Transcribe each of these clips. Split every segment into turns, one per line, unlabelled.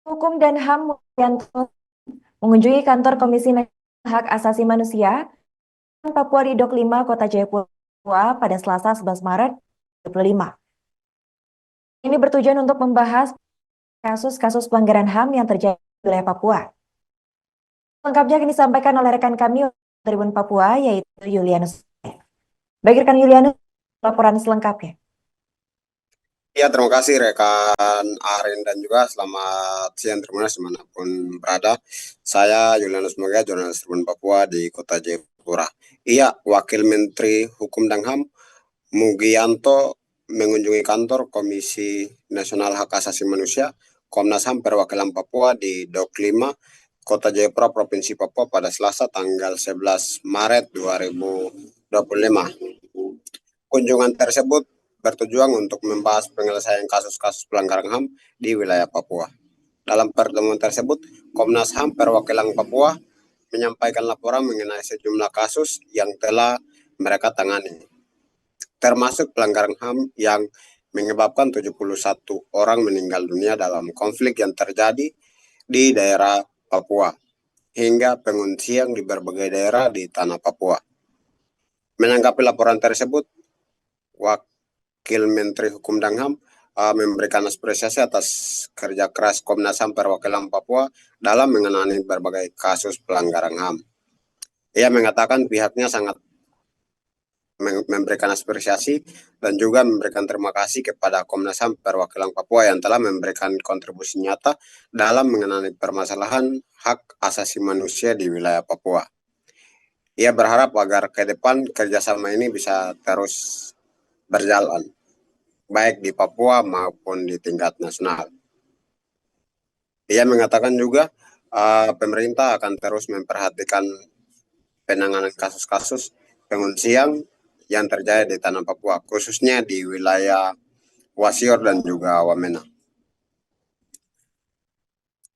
Hukum dan HAM Mulyanto mengunjungi kantor Komisi Nasional Hak Asasi Manusia Papua di Dok 5 Kota Jayapura pada Selasa 11 Maret 2025. Ini bertujuan untuk membahas kasus-kasus pelanggaran HAM yang terjadi di wilayah Papua. Lengkapnya akan disampaikan oleh rekan kami Tribun Papua, yaitu Yulianus. Baik rekan Yulianus, laporan selengkapnya.
Ya, terima kasih rekan Arin dan juga selamat siang Tribunas dimanapun berada. Saya Yulianus Moga, jurnalis Tribun Papua di Kota Jayapura. Iya, Wakil Menteri Hukum dan HAM Mugianto mengunjungi kantor Komisi Nasional Hak Asasi Manusia Komnas HAM Perwakilan Papua di Dok 5 Kota Jayapura, Provinsi Papua pada Selasa tanggal 11 Maret 2025. Kunjungan tersebut bertujuan untuk membahas penyelesaian kasus-kasus pelanggaran HAM di wilayah Papua. Dalam pertemuan tersebut, Komnas HAM Perwakilan Papua menyampaikan laporan mengenai sejumlah kasus yang telah mereka tangani, termasuk pelanggaran HAM yang menyebabkan 71 orang meninggal dunia dalam konflik yang terjadi di daerah Papua, hingga pengungsian di berbagai daerah di tanah Papua. Menanggapi laporan tersebut, Wakil Menteri Hukum dan HAM memberikan apresiasi atas kerja keras Komnas HAM Perwakilan Papua dalam menangani berbagai kasus pelanggaran HAM. Ia mengatakan pihaknya sangat memberikan apresiasi dan juga memberikan terima kasih kepada Komnas HAM Perwakilan Papua yang telah memberikan kontribusi nyata dalam menangani permasalahan hak asasi manusia di wilayah Papua. Ia berharap agar ke depan kerjasama ini bisa terus berjalan, baik di Papua maupun di tingkat nasional. Ia mengatakan juga pemerintah akan terus memperhatikan penanganan kasus-kasus pengungsian yang terjadi di tanah Papua, khususnya di wilayah Wasior dan juga Wamena.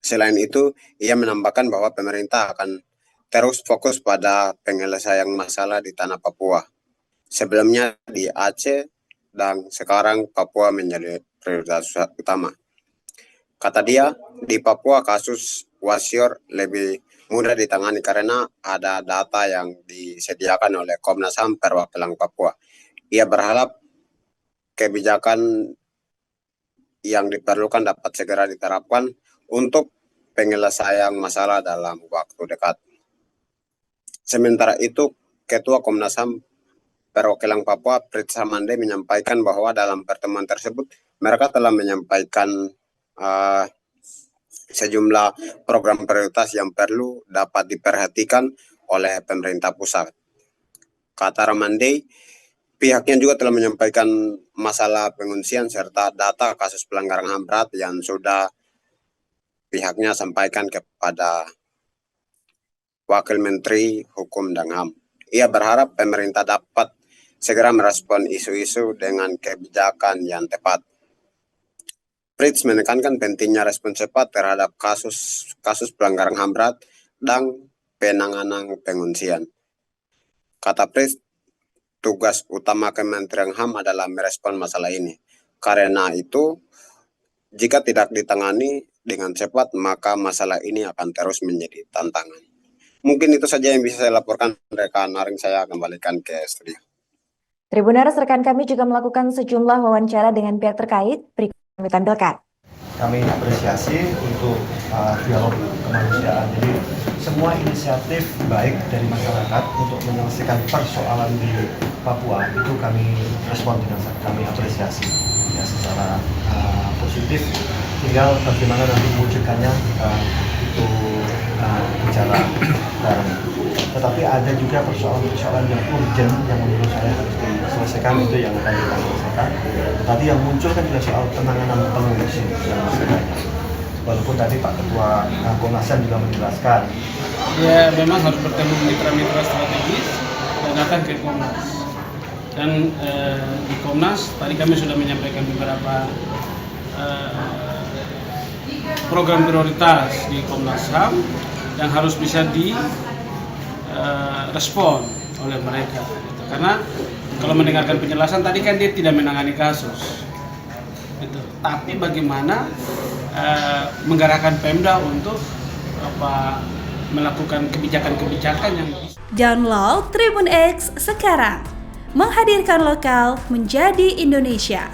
Selain itu, ia menambahkan bahwa pemerintah akan terus fokus pada penyelesaian masalah di tanah Papua. Sebelumnya di Aceh dan sekarang Papua menjadi prioritas utama. Kata dia, di Papua kasus Wasior lebih mudah ditangani karena ada data yang disediakan oleh Komnas HAM Perwakilan Papua. Ia berharap kebijakan yang diperlukan dapat segera diterapkan untuk penyelesaian masalah dalam waktu dekat. Sementara itu, Ketua Komnas HAM Perwakilan Papua, Pritsa Mande, menyampaikan bahwa dalam pertemuan tersebut mereka telah menyampaikan sejumlah program prioritas yang perlu dapat diperhatikan oleh pemerintah pusat. Kata Ramande, pihaknya juga telah menyampaikan masalah pengungsian serta data kasus pelanggaran HAM berat yang sudah pihaknya sampaikan kepada Wakil Menteri Hukum dan HAM. Ia berharap pemerintah dapat segera merespon isu-isu dengan kebijakan yang tepat. Fritz menekankan pentingnya respon cepat terhadap kasus pelanggaran HAM berat dan penanganan pengungsian. Kata Fritz, tugas utama Kementerian HAM adalah merespon masalah ini. Karena itu, jika tidak ditangani dengan cepat, maka masalah ini akan terus menjadi tantangan. Mungkin itu saja yang bisa saya laporkan, rekan Aring. Saya kembalikan ke studio.
Tribuners, rekan kami juga melakukan sejumlah wawancara dengan pihak terkait. Berikut kami tampilkan.
Kami apresiasi untuk dialog kemanusiaan. Jadi semua inisiatif baik dari masyarakat untuk menyelesaikan persoalan di Papua itu kami respon dengan kami apresiasi ya secara positif. Tinggal bagaimana nanti mewujudkannya itu bicara bareng. Tetapi ada juga persoalan-persoalan yang urgent yang menurut saya harus diselesaikan, itu yang akan kita selesaikan. Tadi yang muncul kan juga soal penanganan pengungsi yang masih banyak. Walaupun tadi Pak Ketua Komnas HAM juga menjelaskan.
Ya memang harus bertemu mitra-mitra strategis dan datang ke Komnas. Dan di Komnas tadi kami sudah menyampaikan beberapa program prioritas di Komnas HAM yang harus bisa direspon oleh mereka. Karena kalau mendengarkan penjelasan tadi kan dia tidak menangani kasus, gitu. Tapi bagaimana menggerakkan Pemda untuk melakukan kebijakan-kebijakan yang
Download Tribun X sekarang, menghadirkan lokal menjadi Indonesia.